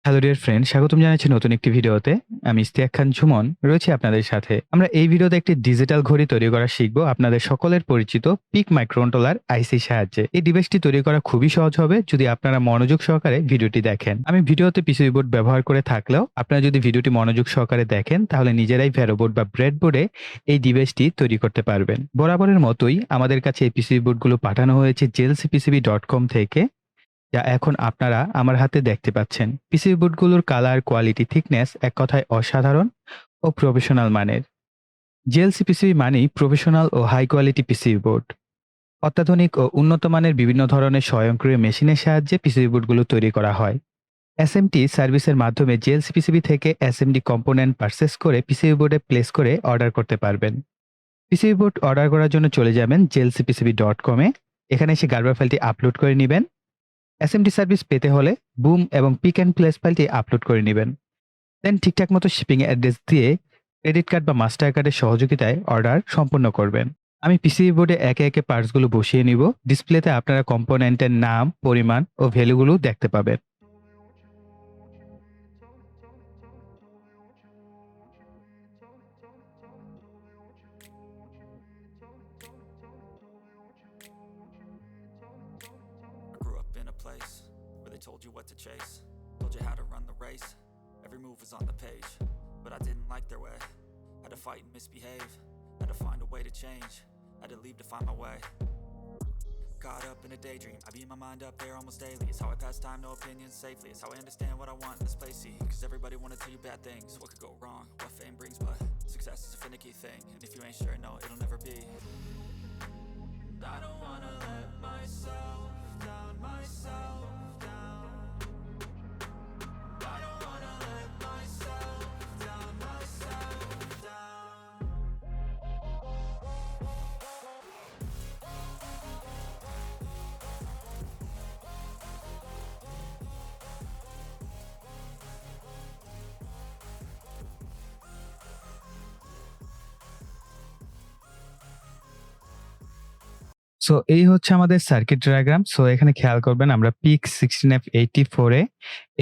Hello dear friend, স্বাগতম জানাচ্ছি নতুন একটি ভিডিওতে। আমি ইস্তিয়াক খান ঝুমন রয়েছি আপনাদের সাথে। আমরা এই ভিডিওতে একটি ডিজিটাল ঘড়ি তৈরি করা শিখবো আপনাদের সকলের পরিচিত পিক মাইক্রোকন্ট্রোলার আইসির সাহায্যে। এই ডিভাইসটি তৈরি করা খুবই সহজ হবে যদি আপনারা মনোযোগ সহকারে ভিডিওটি দেখেন। আমি ভিডিওতে পিসিবি বোর্ড ব্যবহার করে থাকলেও আপনারা যদি ভিডিওটি মনোযোগ সহকারে দেখেন তাহলে নিজেরাই ভ্যারো বোর্ড বা ব্রেড বোর্ডে এই ডিভাইসটি তৈরি করতে পারবেন। বরাবরের মতোই আমাদের কাছে এই পিসিবি বোর্ডগুলো পাঠানো হয়েছে jlcpcb.com থেকে, যা এখন আপনারা আমার হাতে দেখতে পাচ্ছেন। পিসিবি বোর্ডগুলোর কালার, কোয়ালিটি, থিকনেস এক কথায় অসাধারণ ও প্রফেশনাল মানের। জিএলসি পিসিবি মানেই প্রফেশনাল ও হাই কোয়ালিটি পিসিবি বোর্ড। অত্যাধুনিক ও উন্নত মানের বিভিন্ন ধরনের স্বয়ংক্রিয় মেশিনের সাহায্যে পিসিবি বোর্ডগুলো তৈরি করা হয়। এসএমটি সার্ভিসের মাধ্যমে জিএলসি পিসিবি থেকে এসএমডি কম্পোনেন্ট পারচেস করে পিসিবি বোর্ডে প্লেস করে অর্ডার করতে পারবেন। পিসিবি বোর্ড অর্ডার করার জন্য চলে যাবেন jlcpcb.com এ। এখানে এসে গার্বার ফাইলটি আপলোড করে নেবেন। এসএমডি সার্ভিস পেতে হলে বুম এবং পিক অ্যান্ড প্লেস ফাইলটি আপলোড করে নেবেন। দেন ঠিকঠাক মতো শিপিং অ্যাড্রেস দিয়ে ক্রেডিট কার্ড বা মাস্টার কার্ডের সহযোগিতায় অর্ডার সম্পন্ন করবেন। আমি পিসিবি বোর্ডে একে একে পার্টসগুলো বসিয়ে নিব। ডিসপ্লেতে আপনারা কম্পোনেন্টের নাম, পরিমাণ ও ভ্যালুগুলো দেখতে পাবেন। I grew up in a place where they told you what to chase, told you how to run the race. Every move was on the page, but I didn't like their way. Had to fight and misbehave, had to find a way to change, had to leave to find my way. Caught up in a daydream, I beat my mind up there almost daily. It's how I pass time, no opinions safely. It's how I understand what I want in this place, see. Cause everybody wanna tell you bad things, what could go wrong, what fame brings. But success is a finicky thing, and if you ain't sure, no, it'll never be. I don't wanna let myself down, myself down. I don't wanna let myself down, myself down. So এই হচ্ছে আমাদের circuit diagram. So এখানে খেয়াল করবেন আমরা PIC16F84A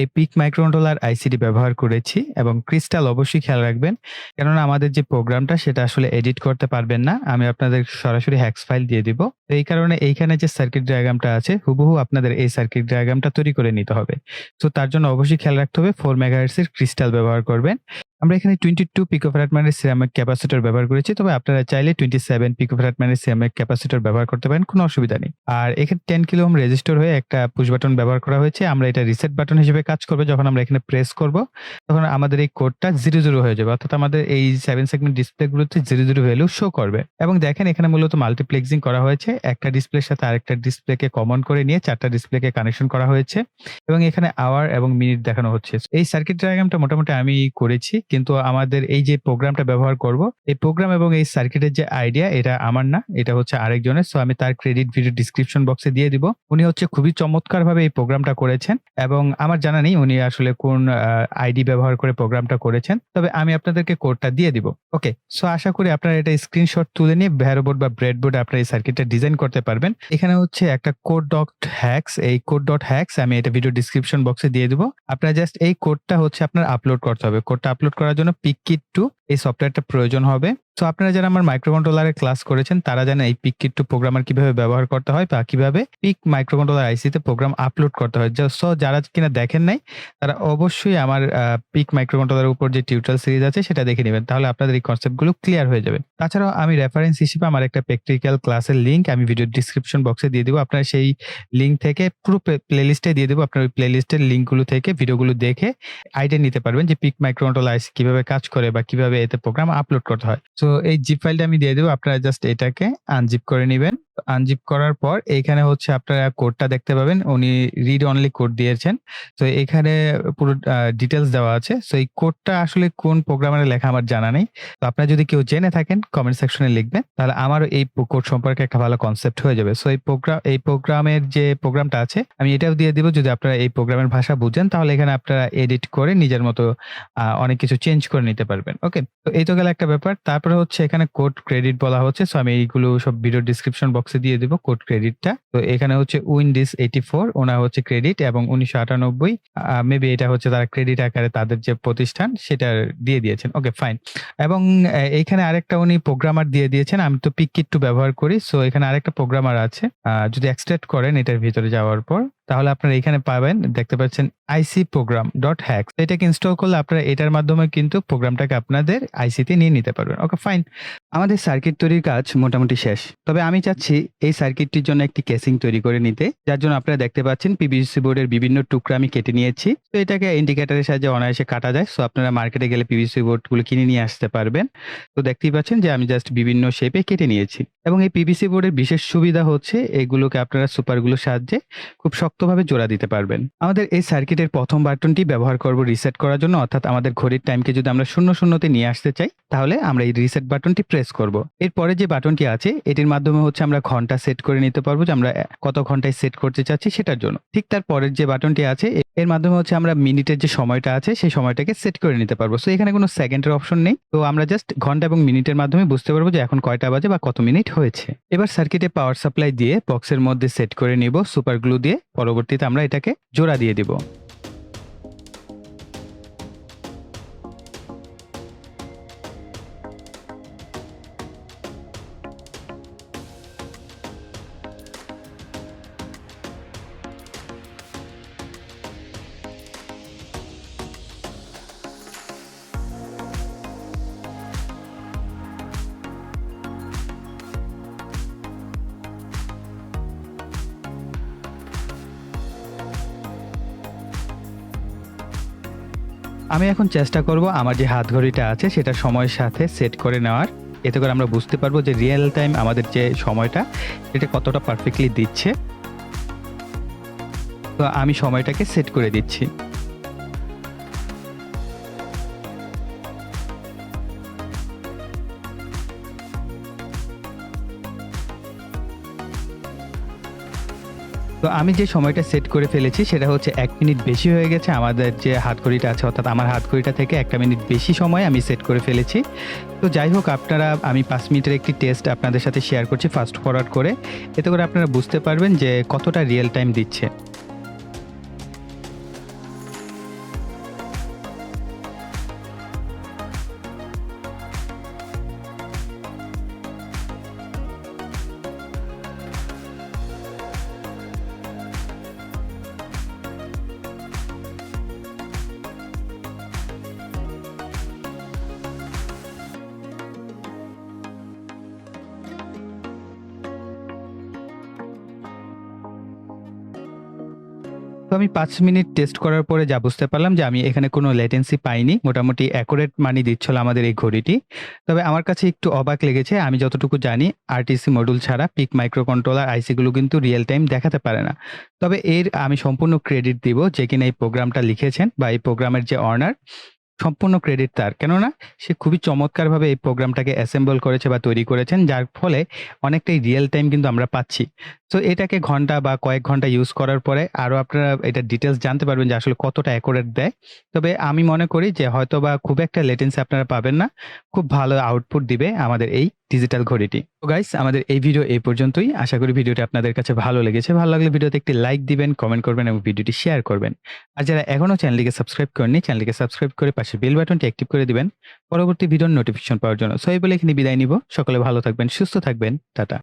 এই pick microcontroller ICT ব্যবহার করেছি এবং ক্রিস্টাল অবশ্যই খেয়াল রাখবেন, কেননা আমাদের যে প্রোগ্রামটা সেটা আসলে এডিট করতে পারবেন না। আমি আপনাদের সরাসরি হ্যাক্স ফাইল দিয়ে দিব। তো এই কারণে এইখানে যে সার্কিট ডায়াগ্রামটা আছে হুবহু আপনাদের এই সার্কিট ডায়াগ্রামটা তৈরি করে নিতে হবে। তো তার জন্য অবশ্যই খেয়াল রাখতে হবে 4 মেগাহার্টজ এর ক্রিস্টাল ব্যবহার করবেন। আমরা এখানে 22 পিকোফ্যারাড মানের সিরামিক ক্যাপাসিটর ব্যবহার করেছি, তবে আপনারা চাইলে 27 পিকোফ্যারাড মানের সিরামিক ক্যাপাসিটর ব্যবহার করতে পারেন, কোনো অসুবিধা নেই। আর এখানে 10 কিলো ওহম রেজিস্টর হয়ে একটা পুশ বাটন ব্যবহার করা হয়েছে। আমরা এটা রিসেট বাটন হিসেবে কাজ করবে। যখন আমরা এখানে প্রেস করব তখন আমাদের এই কোডটা 00 হয়ে যাবে, অর্থাৎ আমাদের এই 7 সেগমেন্ট ডিসপ্লেগুলোতে 00 ভ্যালু শো করবে। এবং দেখেন এখানে মূলত মাল্টিপ্লেক্সিং করা হয়েছে, একটা ডিসপ্লের সাথে আরেকটা ডিসপ্লেকে কমন করে নিয়ে 4টা ডিসপ্লেকে কানেকশন করা হয়েছে এবং এখানে আওয়ার এবং মিনিট দেখানো হচ্ছে। এই সার্কিট ডায়াগ্রামটা মোটামুটি আমি করেছি, কিন্তু আমাদের এই যে প্রোগ্রামটা ব্যবহার করব, এই প্রোগ্রাম এবং এই সার্কিটের যে আইডিয়া এটা আমার না, এটা হচ্ছে আরেকজনের। সো আমি তার ক্রেডিট ভিডিও ডিসক্রিপশন বক্সে দিয়ে দিব। উনি হচ্ছে খুবই চমৎকারভাবে এই প্রোগ্রামটা করেছেন এবং আমার জানা নেই উনি আসলে কোন আইডি ব্যবহার করে প্রোগ্রামটা করেছেন, তবে আমি আপনাদেরকে কোডটা দিয়ে দিব। ওকে, সো আশা করি আপনারা এটা স্ক্রিনশট তুলে নিয়ে ভ্যারো বোর্ড বা ব্রেড বোর্ডে আপনারা এই সার্কিটটা ডিজাইন করতে পারবেন। এখানে হচ্ছে একটা কোড ডট হ্যাক্স, এই কোড ডট হ্যাক্স আমি এটা ভিডিও ডিসক্রিপশন বক্সে দিয়ে দিব। আপনারা জাস্ট এই কোডটা হচ্ছে আপনার আপলোড করতে হবে। কোডটা আপলোড করার জন্য PIC16 এই সফটওয়্যারটা প্রয়োজন হবে। তো আপনারা যারা আমার মাইক্রোকন্ট্রোলারে ক্লাস করেছেন তারা জানেন এই PIC16 প্রোগ্রামার কিভাবে ব্যবহার করতে হয় বা কিভাবে পিক মাইক্রোকন্ট্রোলার আইসিতে প্রোগ্রাম আপলোড করতে হয়। সো যারা কিনা দেখেন নাই তারা অবশ্যই আমার পিক মাইক্রোকন্ট্রোলারের উপর যে টিউটোরিয়াল সিরিজ আছে সেটা দেখে নেবেন, তাহলে আপনাদের এই কনসেপ্টগুলো ক্লিয়ার হয়ে যাবে। তাছাড়াও আমি রেফারেন্স হিসেবে আমার একটা প্র্যাকটিক্যাল ক্লাসের লিঙ্ক আমি ভিডিও ডিসক্রিপশন বক্সে দিয়ে দিব। আপনারা সেই লিঙ্ক থেকে পুরো প্লেলিস্টে দিয়ে দেবো, আপনার ওই প্লেলিস্টের লিঙ্কগুলো থেকে ভিডিওগুলো দেখে আইডিয়া নিতে পারবেন যে পিক মাইক্রোকন্ট্রোলার আইসি কিভাবে কাজ করে বা কিভাবে এতে প্রোগ্রাম আপলোড করতে হয়। তো এই জিপ ফাইলটা আমি দিয়ে দেবো, আপনারা জাস্ট এটাকে আনজিপ করে নেবেন। আনজিপ করার পর এখানে হচ্ছে আপনারা কোডটা দেখতে পাবেন, উনি রিড অনলি কোড দিয়েছেন। তো এখানে পুরো ডিটেলস দেওয়া আছে। সো এই কোডটা আসলে কোন প্রোগ্রামারে লেখা আমার জানা নেই। তো আপনারা যদি কেউ জেনে থাকেন কমেন্ট সেকশনে লিখবেন, তাহলে আমারও এই কোড সম্পর্কে একটা ভালো কনসেপ্ট হয়ে যাবে। সো এই প্রোগ্রামের যে প্রোগ্রামটা আছে আমি এটাও দিয়ে দিব। যদি আপনারা এই প্রোগ্রামের ভাষা বুঝেন তাহলে এখানে আপনারা এডিট করে নিজের মতো অনেক কিছু চেঞ্জ করে নিতে পারবেন। ওকে, তো এই তো গেল একটা ব্যাপার। তারপরে হচ্ছে এখানে কোড ক্রেডিট বলা হচ্ছে। সো আমি এইগুলো সব ভিডিও ডিসক্রিপশন বক্স বক্সে দিয়ে দিব কোড ক্রেডিটটা। তো এখানে হচ্ছে উইন্ডিজ 84 ওনার হচ্ছে ক্রেডিট এবং 1998 মেবি এটা হচ্ছে তারা ক্রেডিট আকারে তাদের যে প্রতিষ্ঠান সেটা দিয়ে দিয়েছেন। Okay fine. এবং এইখানে আরেকটা উনি প্রোগ্রামার দিয়ে দিয়েছেন। আমি তো PIC ব্যবহার করি। সো এখানে আরেকটা প্রোগ্রামার আছে। যদি এক্সট্রাক্ট করেন এটার ভিতরে যাওয়ার পর তাহলে আপনারা এখানে পাবেন, দেখতে পাচ্ছেন icprogram.hacks। এটাকে ইনস্টল করলে আপনারা এটার মাধ্যমে কিন্তু প্রোগ্রামটাকে আপনাদের আইসিতে নিয়ে নিতে পারবেন। Okay fine. আমাদের সার্কিট তৈরির কাজ মোটামুটি শেষ। তবে আমি চাচ্ছি এই সার্কিটটির জন্য একটি কেসিং তৈরি করে নিতে, যার জন্য আপনারা দেখতে পাচ্ছেন পিভিসি বোর্ডের বিভিন্ন টুকরা আমি কেটে নিয়েছি। তো এটাকে ইন্ডিকেটরের সাহায্যে অনায়াসে কাটা যায়। সো আপনারা মার্কেটে গেলে পিভিসি বোর্ডগুলো কিনে নিয়ে আসতে পারবেন। তো দেখতেই পাচ্ছেন যে আমি জাস্ট বিভিন্ন শেপে কেটে নিয়েছি। এবং এই পিভিসি বোর্ডের বিশেষ সুবিধা হচ্ছে এগুলোকে আপনারা সুপারগুলোর সাহায্যে খুব শক্তভাবে জোড়া দিতে পারবেন। আমাদের এই সার্কিটের প্রথম বাটনটি ব্যবহার করব রিসেট করার জন্য, অর্থাৎ আমাদের ঘড়ির টাইমকে যদি আমরা 00তে নিয়ে আসতে চাই তাহলে আমরা এই রিসেট বাটনটি প্রেস করব। এরপরে যে বাটনটি আছে এটির মাধ্যমে হচ্ছে আমরা ঘন্টা সেট করে নিতে পারবো যে আমরা কত ঘন্টায় সেট করতে চাচ্ছি সেটার জন্য। ঠিক তার পরের যে বাটনটি আছে এর মাধ্যমে হচ্ছে আমরা মিনিটের যে সময়টা আছে সেই সময়টাকে সেট করে নিতে পারবো। সো এখানে কোনো সেকেন্ডের অপশন নেই। তো আমরা জাস্ট ঘন্টা এবং মিনিটের মাধ্যমে বুঝতে পারবো যে এখন কয়টা বাজে বা কত মিনিট হয়েছে। এবার সার্কিটে পাওয়ার সাপ্লাই দিয়ে বক্সের মধ্যে সেট করে নিব সুপার গ্লু দিয়ে। পরবর্তীতে আমরা এটাকে জোড়া দিয়ে দিব। আমি এখন চেষ্টা করব আমার যে হাত ঘড়িটা আছে সেটা সময়ের সাথে সেট করে নেওয়ার। এতে করে আমরা বুঝতে পারবো যে রিয়েল টাইম আমাদের যে সময়টা এটা কতটা পারফেক্টলি দিচ্ছে। তো আমি সময়টাকে সেট করে দিচ্ছি। তো আমি যে সময়টা সেট করে ফেলেছি সেটা হচ্ছে 1 মিনিট বেশি হয়ে গেছে। আমাদের যে হাতঘড়িটা আছে অর্থাৎ আমার হাতঘড়িটা থেকে 1 মিনিট বেশি সময় আমি সেট করে ফেলেছি। তো যাই হোক আপনারা, আমি 5 মিনিটের একটি টেস্ট আপনাদের সাথে শেয়ার করছি ফাস্ট ফরওয়ার্ড করে। এতে করে আপনারা বুঝতে পারবেন যে কতটা রিয়েল টাইম দিচ্ছে। তো আমি 5 মিনিট টেস্ট করার পরে যা বুঝতে পারলাম যে আমি এখানে কোনো লেটেন্সি পাইনি। মোটামুটি অ্যাকুরেট মানই দিচ্ছিল আমাদের এই ঘড়িটি। তবে আমার কাছে একটু অবাক লেগেছে। আমি যতটুকু জানি আরটিসি মডিউল ছাড়া পিক মাইক্রোকন্ট্রোলার আইসিগুলো কিন্তু রিয়েল টাইম দেখাতে পারে না। তবে এর আমি সম্পূর্ণ ক্রেডিট দিব যে কিনা এই প্রোগ্রামটা লিখেছেন বা এই প্রোগ্রামের যে অনার, সম্পূর্ণ ক্রেডিট তার। কেননা সে খুবই চমৎকারভাবে এই প্রোগ্রামটাকে অ্যাসেম্বল করেছে বা তৈরি করেছেন, যার ফলে অনেকটাই রিয়েল টাইম কিন্তু আমরা পাচ্ছি। সো এটাকে ঘন্টা বা কয়েক ঘন্টা ইউজ করার পরে আরো আপনারা এটার ডিটেইলস জানতে পারবেন যে আসলে কতটা অ্যাকুরেট দেয়। তবে আমি মনে করি যে হয়তোবা খুব একটা লেটেন্সি আপনারা পাবেন না। খুব ভালো আউটপুট দিবে আমাদের এই ডিজিটাল ঘড়িটি। তো গাইস, আমাদের এই ভিডিও এই পর্যন্তই। আশা করি ভিডিওটি আপনাদের কাছে ভালো লেগেছে। ভালো লাগলে ভিডিওতে একটি লাইক দিবেন, কমেন্ট করবেন এবং ভিডিওটি শেয়ার করবেন। আর যারা এখনো চ্যানেলটিকে সাবস্ক্রাইব করেননি, চ্যানেলটিকে সাবস্ক্রাইব করে পাশে বেল বাটনটি অ্যাক্টিভ করে দিবেন পরবর্তী ভিডিওর নোটিফিকেশন পাওয়ার জন্য। সো এই বলে এখানে বিদায় নিব। সকলে ভালো থাকবেন, সুস্থ থাকবেন। টাটা।